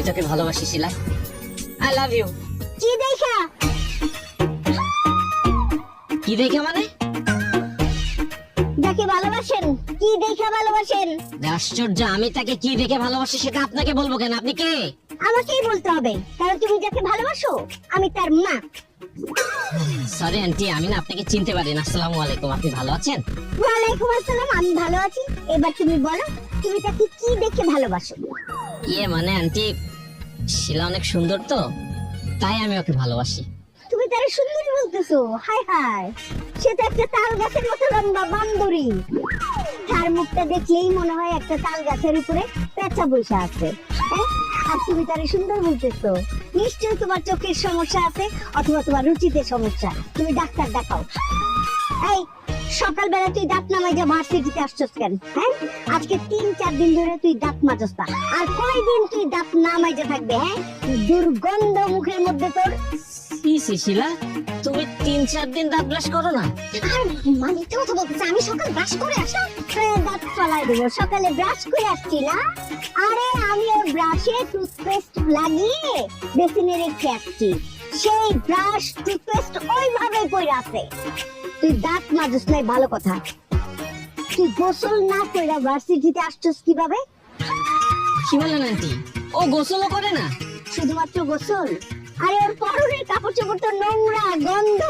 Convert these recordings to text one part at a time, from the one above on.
তোকে ভালোবাসি শিলা, I love you. কি দেখা? কি দেখে মানে? যাকে ভালোবাসেন কি দেখা ভালোবাসেন? আশ্চর্য, আমি তাকে কি দেখে ভালোবাসি সেটা আপনাকে বলবো কেন? আপনি কে? আমাকেই বলতে হবে, কারণ তুমি যাকে ভালোবাসো আমি তার মা। সরি আন্টি, আমি না আপনাকে চিনতে পারি না। আসসালামু আলাইকুম, আপনি ভালো আছেন? ওয়ালাইকুম আসসালাম, আমি ভালো আছি। এবার তুমি বলো, তুমি তাকে কি দেখে ভালোবাসো? ইয়ে মানে আন্টি, শিলা অনেক সুন্দর তো, তাই আমি ওকে ভালোবাসি। তুমি তার সুন্দরী বলতেছো? হাই হাই, সে তো একটা তাল গাছের মতো লম্বা বান্দরী। তার মুখটা দেখলেই মনে হয় একটা তাল গাছের উপরে পেঁচা বসে আছে। হ্যাঁ? আর তুমি তার সুন্দর বলতেছো? নিশ্চয়ই তোমার চোখের সমস্যা আছে, অথবা তোমার রুচিতে সমস্যা। তুমি ডাক্তার দেখাও। এই সকালবেলা তুই দাঁত না মাজা ভার্সিটিতে আসছস কেন? হ্যাঁ, আজকে 3-4 দিন ধরে তুই দাঁত মাজস না। আর কয়দিন তুই দাঁত না মাজা থাকবে? হ্যাঁ, দুর্গন্ধ মুখের মধ্যে তোর। সি শিলা, তুমি 3-4 দিন দাঁত ব্রাশ করো না? আর মানে তো কথা বলতেছে, আমি সকাল ব্রাশ করে আসা দাঁত ফলাই দেবো। সকালে ব্রাশ করে আসছি না? আরে আমি ওর ব্রাশে টুথপেস্ট লাগিয়ে বেসিনে রেখে আসছি। সেই ব্রাশ টুথপেস্ট ওইভাবে পড়ে আছে। তুই দাঁত মাজস নাই ভালো কথা, তুই গোসল না কইরা ভার্সিটিতে আসছস কিভাবে? কি বলেন আন্টি, ও গোসলও করে না? শুধুমাত্র গোসল? আরে ওর পরনের কাপড় চোপড় তো নোংরা, গন্ধ।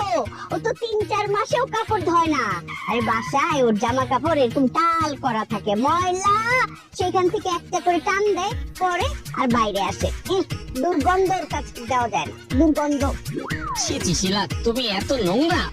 ও তো 3-4 মাসেও কাপড় ধয় না। আরে বাসায় ওর জামা কাপড় এরকম টাল করা থাকে, ময়লা সেখান থেকে একটা করে টান দেয়, পরে আর বাইরে আসে। দুর্গন্ধর কাছে দেওয়া যায় না, দুর্গন্ধ। ছি শিলা, তুমি এত নোংরা।